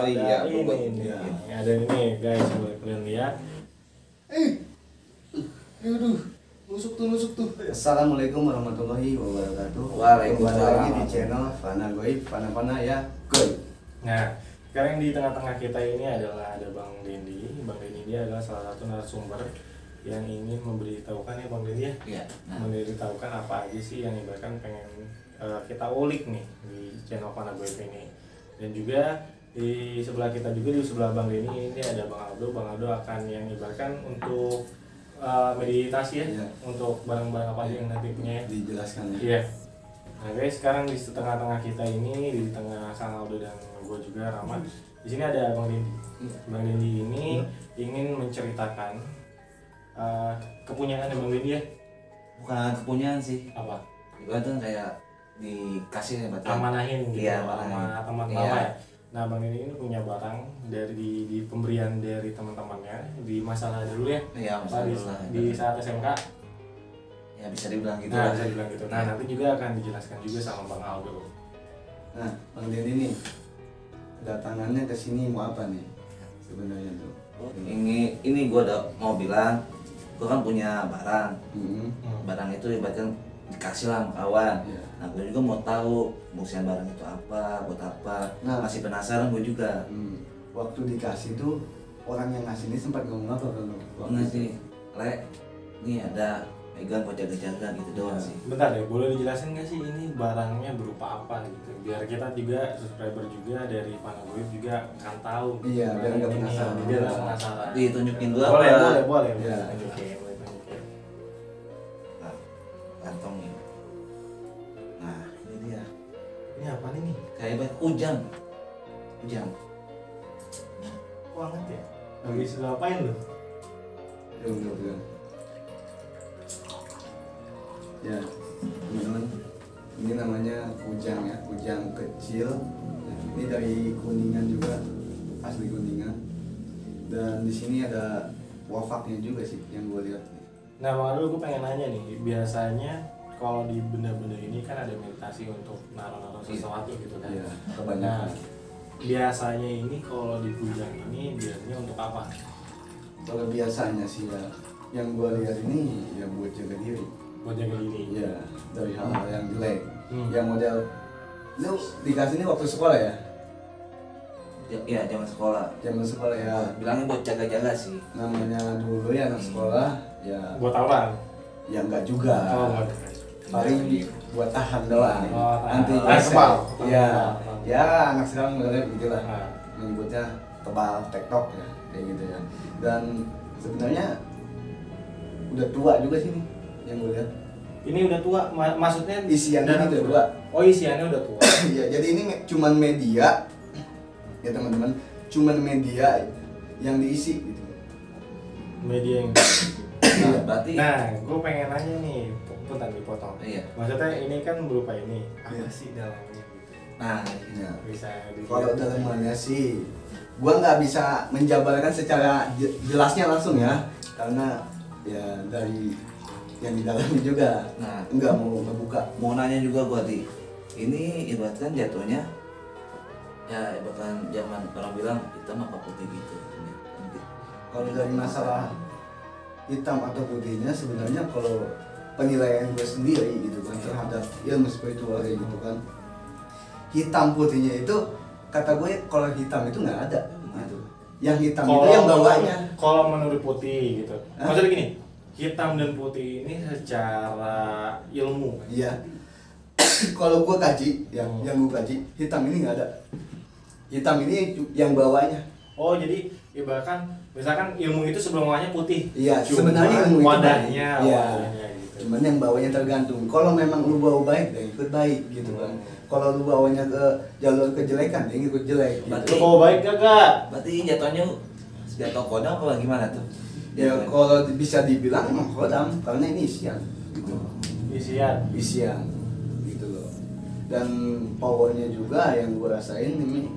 Oh iya, ini. Ada ini guys, boleh kalian lihat. Aduh, nusuk tuh. Assalamualaikum warahmatullahi wabarakatuh. Waalaikumsalam. Kembali lagi di channel Fana Goib, Fana ya Goib. Nah, sekarang di tengah-tengah kita ini adalah ada Bang Dendi. Bang Dendi ini adalah salah satu narasumber yang ingin memberitahukan ya Bang Dendi ya. Iya. Memberitahukan apa aja sih yang ibaratkan pengen kita ulik nih di channel Fana Goib ini. Dan juga di sebelah kita juga, di sebelah Bang Dendi ini ada Bang Aldo. Bang Aldo akan yang ibaratkan untuk meditasi ya, Iya. untuk barang-barang apa aja yang nanti punya ya. Dijelaskan ya. Iya. Nah guys, sekarang di tengah-tengah kita ini, di tengah Kang Aldo dan gue juga Rahmat. Di sini ada Bang Dendi. Bang Dendi ini ingin menceritakan kepunyaan Bang Dendi ya. Bukan kepunyaan sih. Apa? Ibaratnya kayak dikasih ya Pak. Amanahin gitu Iya, sama amanahin. teman Iya. lama ya. Nah Bang Dendi ini punya barang dari di pemberian dari teman-temannya di masalah dulu ya. Iya, Apa, di saat SMK. Ya bisa dibilang gitu. Nah, lah. bisa dibilang gitu. Nah, nanti juga akan dijelaskan juga sama Bang Aldo. Nah, Bang Dendi nih kedatangannya ke sini mau apa nih sebenarnya tuh? Ini gua mau bilang, gua kan punya barang. Hmm. Barang itu ibaratnya dikasih lah sama kawan. Iya. Nah, gue juga mau tahu fungsian barang itu apa, buat apa. Nah. Masih penasaran gue juga. Waktu dikasih tuh orang yang ngasih ini sempat ngomong apa kan? Enggak sih, nih ada pegang buat jaga-jaga gitu doang sih. Bentar ya, boleh dijelasin nggak sih ini barangnya berupa apa gitu? Biar kita juga subscriber juga dari Fana Goib juga akan tahu. Iya, biar nggak ini, penasaran. biar nggak penasaran. Ditunjukin dulu Boleh, apa? boleh. Iya. Tunjukin. Nah, kantong ini. Nah, ini dia. Ini apa nih? Kayak ibarat ujang. Kok hangat ya? Lagi sudah ngapain lu? Betul. Ya, teman-teman, ini namanya kujang ya, kujang kecil. Nah, ini dari Kuningan juga, asli Kuningan. Dan di sini ada wafaknya juga sih yang gue lihat. Nah, Bang Aldo, gue pengen nanya nih, biasanya kalau di benda-benda ini kan ada meditasi untuk naruh-naruh sesuatu gitu kan? Iya, Nah, kebanyakan. biasanya ini kalau di kujang ini biasanya untuk apa? Kalau biasanya sih ya, yang gue lihat ini ya buat jaga diri. Buat jaga diri. Iya, dari hal-hal yang jelek. Hmm. Yang model, lu dikasih ini waktu sekolah ya? Ya, zaman sekolah. Zaman sekolah ya. Bilangnya buat jaga-jaga sih. Namanya dulu ya anak sekolah ya. Buat tawuran? Ya enggak juga. Enggak. Paling buat tahan doang. Oh, tahan. Nanti Ah, tebal. tebal. Ya, Tebal. ya anak sekarang modalnya begitulah. Nah. Menyebutnya tebal, tektok ya, kayak gitu ya. Dan sebenarnya udah tua juga sih nih yang gue lihat. Ini udah tua, maksudnya Isiannya dari udah tua. Oh, isiannya udah tua. Iya, jadi ini cuman media ya teman-teman, cuman media yang diisi gitu. Media yang. Nah, berarti gue pengen nanya nih, bentar dipotong. iya. Maksudnya ini kan berupa ini, apa Iya. sih dalamnya gitu? Nah, Ya. Bisa Kalau dalamannya sih, gua nggak bisa menjabarkan secara jelasnya langsung ya, karena ya dari yang di dalamnya juga nah, nggak mau ngebuka. mau nanya juga gua di ini ibaratkan jatuhnya ya ibaratkan zaman orang bilang hitam apa putih gitu. Kalau dari masalah hitam atau putihnya sebenarnya kalau penilaian gue sendiri gitu kan terhadap ilmu spiritual kayak gitu kan, hitam putihnya itu kata gue kalau hitam itu nggak ada gitu. Yang hitam itu yang bawahnya. Kalau menurut putih gitu. Hah? Maksudnya gini, hitam dan putih ini secara ilmu. Iya. Kalau gue kaji, yang gue kaji, hitam ini nggak ada. Hitam ini yang bawahnya. Oh, jadi ibaratkan misalkan ilmu itu sebelumnya putih. Iya, Cuman sebenarnya ilmu itu wadahnya, baik. Iya. wadahnya gitu. Cuman yang bawahnya tergantung. Kalau memang lu bawa baik, ya ikut baik gitu kan. Kalau lu bawanya ke jalur kejelekan, ya ikut jelek. Berarti- Lu bawa baik gak? Berarti jatuhnya jatuh kodam apa gimana tuh? Ya kalau bisa dibilang emang kodam karena ini isian gitu. Isian. Gitu loh. Dan powernya juga yang gue rasain ini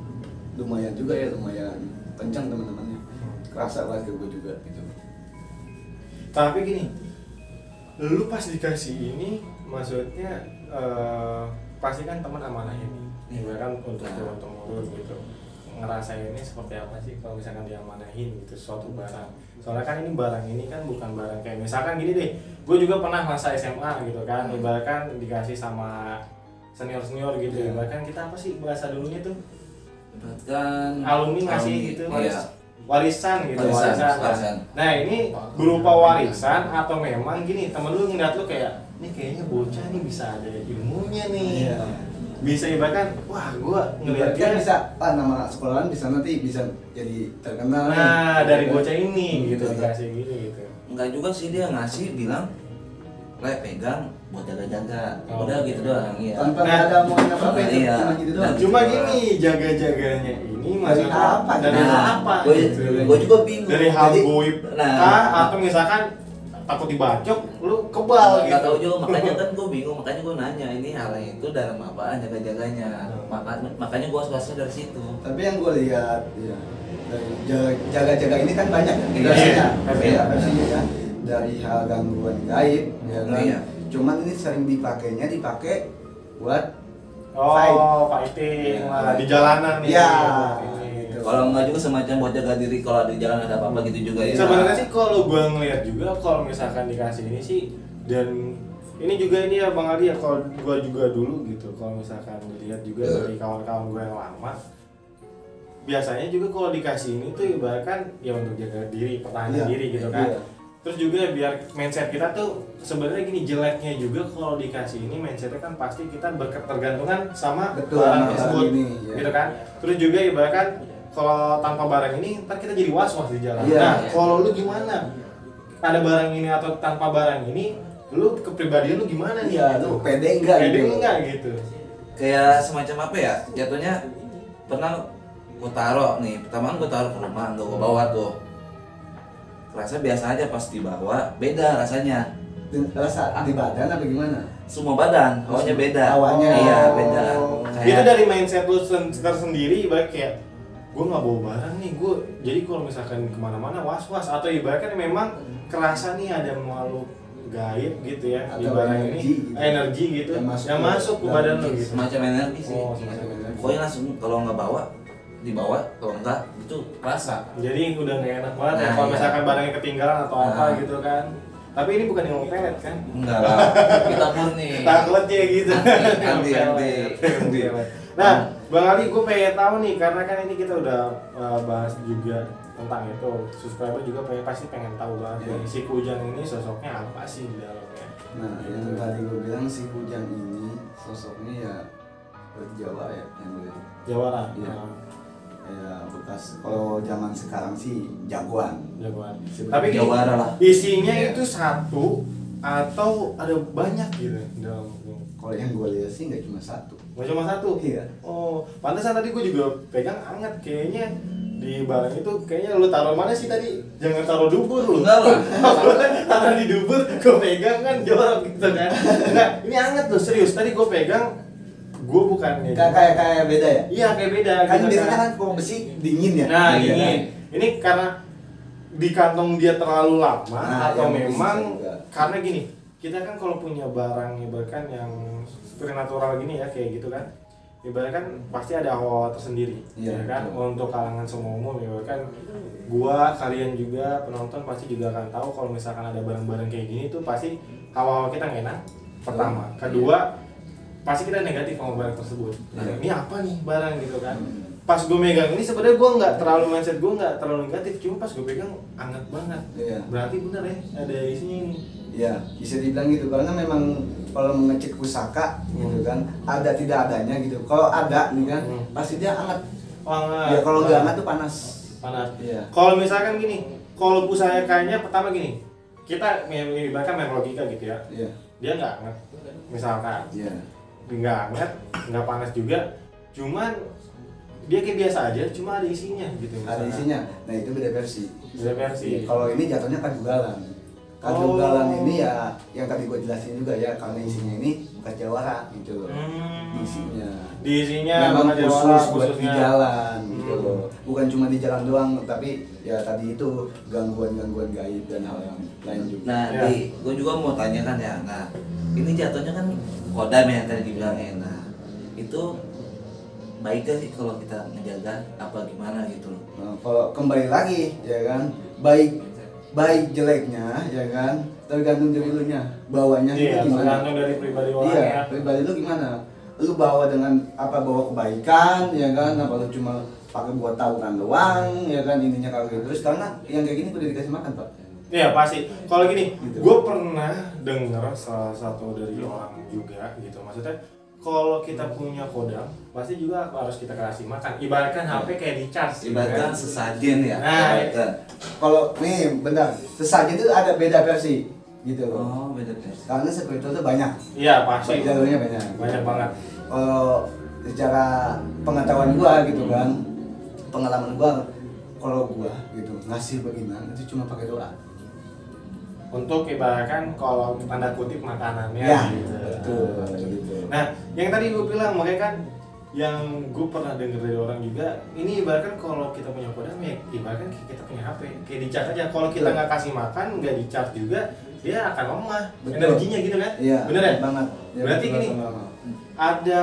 lumayan juga ya, lumayan kencang teman-temannya. Kerasa banget ke gue juga gitu. Tapi gini, lu pas dikasih ini maksudnya pasti kan teman amanah ini. Ya kan untuk turun temurun gitu. ngerasainnya seperti apa sih kalau misalkan dia manahin gitu suatu barang. Soalnya kan ini barang ini kan bukan barang kayak misalkan gini deh, gue juga pernah masa SMA gitu kan, ibaratkan dikasih sama senior gitu, ibaratkan kita apa sih bahasa dulunya tuh, Ibaratkan alumni ngasih gitu, iya. warisan gitu, Warisan. Nah ini berupa warisan atau memang gini temen lu ngeliat lu kayak, nih kayaknya bocah nih bisa ada ilmunya nih, bisa ibaratkan, wah gua ngeliat Kan dia bisa nama sekolahan bisa nanti bisa jadi terkenal. nah nih. dari bocah ini gitu Iya. dikasih gini gitu. Enggak juga sih, dia ngasih bilang pegang buat jaga-jaga. Oh, Udah gitu doang iya. Tanpa Nah, ada mau apa-apa itu iya. cuma gitu doang. Cuma gini jaga-jaganya ini maksudnya apa? dari Nah, apa gue gitu. juga bingung. Dari hal Jadi, goib nah, kah atau misalkan takut dibacok lu kebal nggak gitu. tahu juga, makanya kan gue bingung, makanya gue nanya ini hal itu dalam apaan jaga-jaganya. Makanya gue was-wasnya dari situ. Tapi yang gue lihat ya dari jaga-jaga ini kan banyak kan Iya. versinya, Iya. versinya kan dari hal gangguan gaib ya kan. Iya. Cuman ini sering dipakai buat Oh, fighting Ya, lah di jalanan nih. Ya, Ini. gitu. Kalau nggak juga semacam buat jaga diri kalau di jalan ada apa-apa gitu juga ya. Sebenarnya sih kalau gua ngeliat juga kalau misalkan dikasih ini sih, dan ini juga ini ya Bang Ali ya, kalau gua juga dulu gitu kalau misalkan dilihat juga dari kawan-kawan gua yang lama, biasanya juga kalau dikasih ini tuh ibaratkan ya untuk jaga diri, pertahanan Iya, diri gitu kan. iya. Terus juga biar mindset kita tuh sebenarnya gini, jeleknya juga kalau dikasih ini mindsetnya kan pasti kita berketergantungan sama Betul, barang sama tersebut barang ini, ya. gitu kan. Terus juga ibaratkan kalau tanpa barang ini ntar kita jadi was-was di jalan. Iya. Nah kalau lu gimana? Ada barang ini atau tanpa barang ini, lu kepribadian lu gimana nih? Iya, gitu. lu pede enggak Pede gitu. enggak gitu? Kayak semacam apa ya? Jatuhnya pernah gue taruh nih, pertama gue taruh ke rumah, gue bawa tuh. Rasa biasa aja, pas dibawa beda rasanya. Rasa di badan apa gimana? Semua badan, hawanya beda. Hawanya. Iya beda. Itu dari mindset lu tersendiri, ibarat kayak gue nggak bawa barang nih, gue jadi kalau misalkan kemana-mana was-was, atau ibaratkan memang kerasa nih ada makhluk gaib gitu ya di Atau barang energi ini, gitu. energi gitu Yang masuk ke ke badan dalam lu gitu. Semacam energi sih. Oh, semacam energi. Pokoknya langsung kalau nggak bawa, dibawa, kalau enggak itu rasa. Jadi udah nggak enak banget ya Nah, kalau iya. misalkan barangnya ketinggalan atau apa Nah. gitu kan. Tapi ini bukan ilmu pelet kan? Enggak lah, kita murni. Takutnya gitu. Anti. Nah, Bang Ali, gue pengen tahu nih, karena kan ini kita udah bahas juga tentang itu. Subscriber juga pasti pengen tahu banget Iya. nih, si Kujang ini sosoknya apa sih di dalamnya? Nah, yang tadi gue bilang si Kujang ini sosoknya ya seperti Jawa ya yang gue Jawara. Iya. Ya bekas kalau zaman sekarang sih jagoan. Jagoan. Seperti Tapi gini, Jawara lah. isinya Iya. itu satu atau ada banyak gitu dalam ini? Kalau yang gue lihat sih nggak cuma satu. Nggak cuma satu? Iya. Oh, pantesan tadi gue juga pegang hangat kayaknya di barang itu. Kayaknya lu taruh mana sih tadi? Jangan taruh dubur lu. Enggak lah. Taruh di dubur, gue pegang kan jorok gitu kan. Enggak, ini hangat tuh serius. Tadi gue pegang, gue bukannya Kayak beda ya. iya kayak beda Kan gitu biasanya kan kalau besi dingin ya. Nah Iya, ini ini karena di kantong dia terlalu lama Nah, atau yang memang bisa juga. karena gini, kita kan kalau punya barang ibaratkan yang supernatural gini ya kayak gitu kan, ibaratkan pasti ada hawa tersendiri. Iya, Ya kan, betul. untuk kalangan semua umum ibaratkan gua, kalian juga penonton pasti juga akan tahu kalau misalkan ada barang-barang kayak gini tuh pasti hawa kita nggak enak pertama. Kedua, pasti kita negatif sama barang tersebut. Nah, Iya. ini apa nih barang gitu kan? Pas gue megang ini sebenarnya gue nggak terlalu mindset gue nggak terlalu negatif, cuma pas gue pegang hangat banget. Iya. Berarti bener ya ada isinya ini. Iya, bisa dibilang gitu karena memang kalau mengecek pusaka gitu kan ada tidak adanya gitu. Kalau ada nih kan pasti dia hangat. Hangat. Ya kalau nggak hangat tuh panas. Panas. Iya. Kalau misalkan gini, kalau pusakanya pertama gini, kita ibaratkan main logika gitu ya. Iya. Dia nggak hangat, misalkan. Iya. Nggak hangat, nggak panas juga, cuman dia kayak biasa aja, cuma ada isinya gitu. Ada misalkan. isinya. Nah, itu beda versi. Beda versi. Iya, kalau ini jatuhnya kajugalan. Kajugalan ini ya yang tadi gue jelasin juga ya, karena isinya ini bukan jawara gitu loh. Isinya. Di isinya Memang bukan khusus jawara, buat di khususnya. jalan gitu loh. Bukan cuma di jalan doang, tapi ya tadi itu gangguan-gangguan gaib dan hal yang lain juga. Nah, Ya. gue juga mau tanya kan ya. Nah, ini jatuhnya kan kodam ya tadi dibilangnya. Nah, itu baik gak sih kalau kita ngejaga apa gimana gitu loh. Nah, kalau kembali lagi ya kan, baik jeleknya ya kan tergantung dari lu nya, bawanya Iya, itu gimana. tergantung dari pribadi orang Iya, ya. pribadi lu gimana? Lu bawa dengan apa, bawa kebaikan ya kan, apa lu cuma pakai buat tawuran doang ya kan, ininya kalau gitu. Terus karena yang kayak gini udah dikasih makan, Pak. Iya pasti. Kalau gini, Gitu. gue pernah dengar salah satu dari orang juga gitu. Maksudnya kalau kita punya kodam, pasti juga harus kita kasih makan. Ibaratkan HP kayak di charge. gitu Ibaratkan kan. sesajen ya. Nah, ibaratkan. Kalau nih bentar, sesajen itu ada beda versi gitu loh. Oh, beda versi. Karena spiritual itu banyak. Iya pasti. Jalurnya banyak. Banyak banget. Kalau secara pengetahuan gua gitu kan, pengalaman gua, kalau gua gitu ngasih bagaimana itu cuma pakai doa. Untuk ibaratkan kalau tanda kutip makanannya Ya, gitu. betul gitu. Nah, yang tadi gue bilang makanya kan yang gue pernah denger dari orang juga, ini ibaratkan kalau kita punya kodam ya ibaratkan kita punya HP, kayak di charge aja. Kalau kita nggak kasih makan, nggak di charge juga, dia akan lemah Betul. energinya gitu kan? Iya, Bener ya? banget. Ya, Berarti betul, gini, betul. ada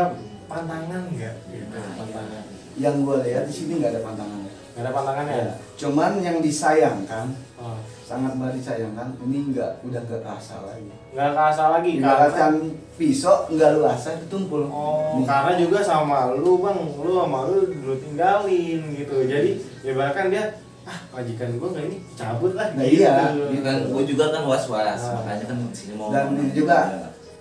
pantangan nggak? Gitu, pantangan. Yang gua lihat di sini nggak ada pantangannya. Nggak ada pantangannya ya? Cuman yang disayangkan, Oh. sangat banget disayangkan, ini udah nggak kerasa lagi. Nggak kerasa lagi Ibaratkan pisau nggak lu asah itu tumpul. Oh, Nih. karena juga sama lu bang, lu sama lu dulu tinggalin gitu. Jadi ibaratkan dia, majikan gua nggak ini cabut lah. Nah, gitu. iya. Ini kan gue juga kan was-was, Ah. makanya kan sini mau. Dan ini juga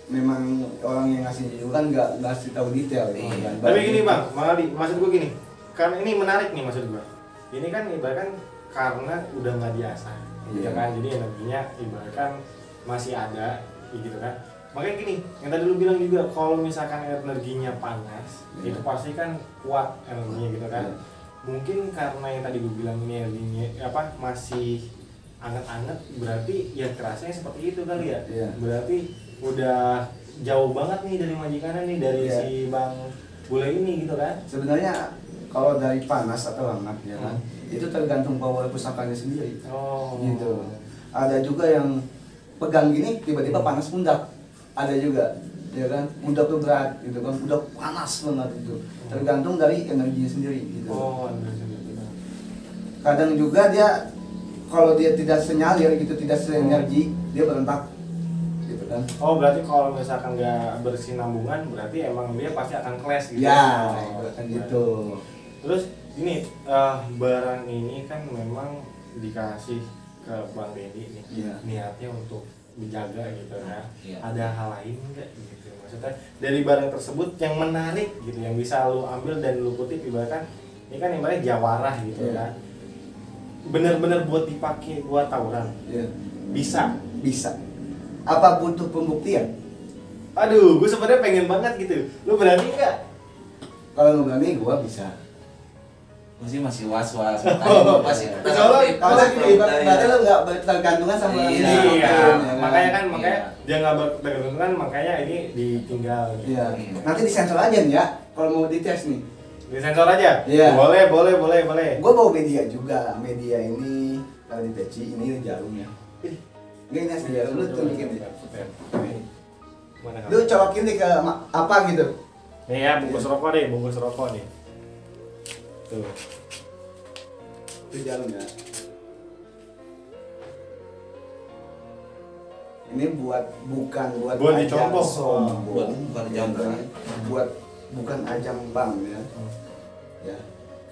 memang orang yang ngasih juga kan nggak ngasih tahu detail. Iya. Kan. Tapi gini bang, maksud gua gini, karena ini menarik nih maksud gua. Ini kan ibaratkan karena udah nggak diasah, gitu Iya. kan. Jadi energinya ibaratkan masih ada, gitu kan. Makanya gini, yang tadi lu bilang juga kalau misalkan energinya panas, Iya. itu pasti kan kuat energinya gitu kan. Iya. Mungkin karena yang tadi gue bilang ini energinya masih anget-anget, berarti ya kerasanya seperti itu kali ya. Iya. Berarti udah jauh banget nih dari majikannya nih, dari Iya. si Bang Bule ini gitu kan. Sebenarnya kalau dari panas atau hangat ya kan, itu tergantung power pusakanya sendiri. Oh. Gitu. Ada juga yang pegang gini tiba-tiba panas pundak. Ada juga, ya kan? Pundak tuh berat gitu kan, pundak panas banget itu. Tergantung dari energinya sendiri gitu. Oh, gitu. Kadang juga dia kalau dia tidak senyalir gitu, tidak seenergi, dia berontak. Gitu kan. Oh, berarti kalau misalkan nggak bersinambungan, berarti emang dia pasti akan clash gitu. Ya, Oh, kan gitu. Terus ini barang ini kan memang dikasih ke Bang Dedi nih, Iya. niatnya untuk menjaga gitu kan. Iya. Ada hal lain nggak gitu? Maksudnya dari barang tersebut yang menarik gitu, yang bisa lu ambil dan lu kutip ibaratkan ini kan ibaratnya jawara gitu Iya. kan. Bener-bener buat dipakai buat tawuran. Ya, Bisa. bisa. Apa butuh pembuktian? Aduh, gue sebenarnya pengen banget gitu. Lu berani nggak? Kalau nggak berani, gua bisa. Gue sih masih was-was, makanya gue masih Soalnya kalau gini, berarti lu nggak bergantungan sama orang Iya. ini. Iya, Ya makanya kan Iya. makanya dia nggak berkepentingan, makanya ini ditinggal. Iya. Nanti disensor aja nih ya, kalau mau dites nih. Disensor aja. Iya. Boleh. Gua bawa media juga. Media ini kalau di peci ini jarumnya. Gini nih jarum, lu tunjukin deh. Mana Lu colokin nih ke apa gitu. nih ya, bungkus rokok nih. Tuh. Itu jarumnya. Ini bukan buat Buat ajang dicontoh. sombong, Bukan ajang bukan, bukan ajang bank ya. Ya.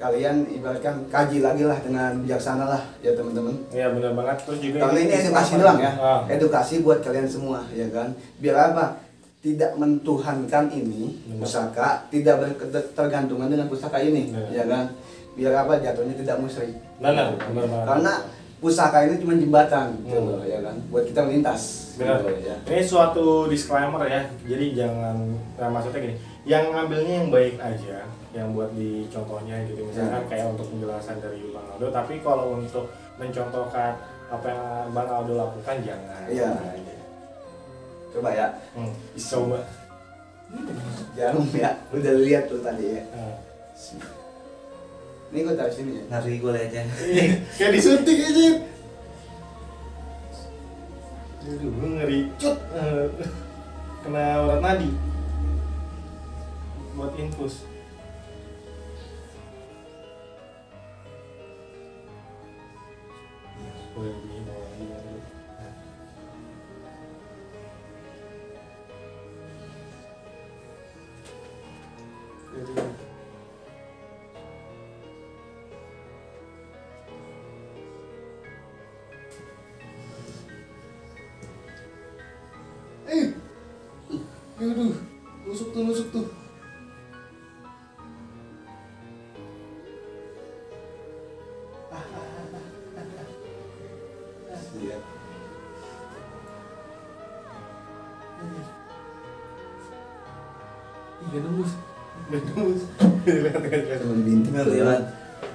Kalian ibaratkan kaji lagi lah dengan bijaksana lah ya teman-teman. Iya benar banget. Terus juga Karena ini edukasi doang ya, Ah. edukasi buat kalian semua ya kan. Biar apa? Tidak mentuhankan ini Benar. pusaka, tidak tergantungan dengan pusaka ini, Benar. ya kan. Biar apa? Jatuhnya tidak musyrik. Benar banget. Karena pusaka ini cuma jembatan, gitu Hmm. loh, ya kan, buat kita melintas. Benar. gitu, ya. Ini suatu disclaimer ya. Jadi jangan, maksudnya gini, yang ngambilnya yang baik aja, yang buat dicontohnya gitu. Misalkan kayak untuk penjelasan dari Bang Aldo, tapi kalau untuk mencontohkan apa yang Bang Aldo lakukan jangan. Iya. Coba ya, Coba. jarum ya, udah lihat tuh tadi ya. Ah. Ini gue taruh sini ya. ngeri gue liatnya. Kayak disuntik aja. Aduh, gue ngeri cut. Kena urat nadi. Buat infus. Boleh lebih mau lagi baru. Nah. Jadi Aduh, nusuk tuh. Siap. Gak nembus. Lihat kan. Temen bintik tuh. Ngelihat.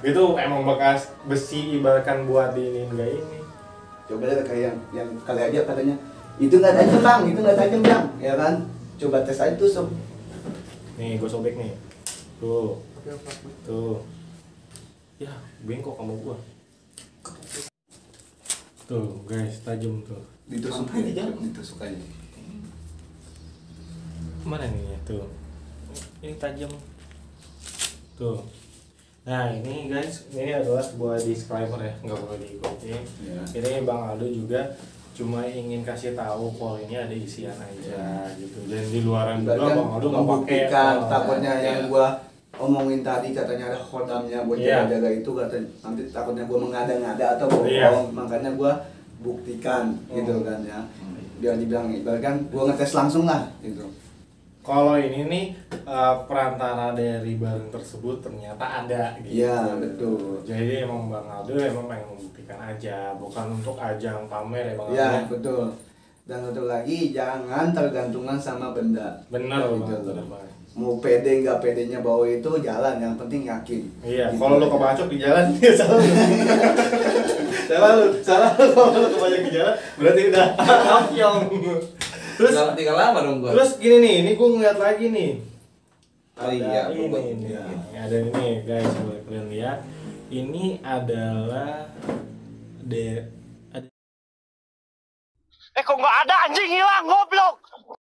Itu emang bekas besi ibaratkan buat diinin kayak ini. Coba deh kayak yang kali aja katanya itu nggak tajam bang, itu nggak tajam bang, ya kan? Coba tes aja tusuk. Nih gue sobek nih. Tuh. Tuh. Ya bengkok sama gua. Tuh guys, tajam tuh. Ditusuk aja, ditusuk aja. Mana nih ya? Tuh. Ini tajam. Tuh. Nah ini guys, ini adalah sebuah disclaimer ya, nggak boleh diikuti. Ya. Ini Bang Aldo juga cuma ingin kasih tahu kalau ini ada isian aja gitu. Dan di luaran juga Bahkan Bang Aldo nggak pakai. membuktikan takutnya ya. yang gua omongin tadi katanya ada khodamnya buat Iya. jaga itu katanya nanti takutnya gua mengada-ngada atau bohong, Iya. makanya gua buktikan gitu kan ya. Biar dibilang ibaratkan gua ngetes langsung lah gitu. Kalau ini nih perantara dari barang tersebut ternyata ada gitu. Iya, betul. Jadi emang Bang Aldo emang pengen membuktikan aja, bukan untuk ajang pamer ya Bang Iya, Aldo. betul. Dan satu lagi jangan tergantungan sama benda. Bener Gitu banget, loh. bener banget. Mau pede nggak pedenya bawa itu jalan, yang penting yakin. Iya, Gitu kalau lo aja. kebacok di jalan ya salah lu. salah lu kalau lo kebacok di jalan berarti udah kampiong. Terus tinggal lama dong gua. terus gini nih, ini gue ngeliat lagi nih. Oh iya, ini gua- nih. iya. Ada ini guys, boleh kalian lihat. Ini adalah kok nggak ada anjing hilang goblok.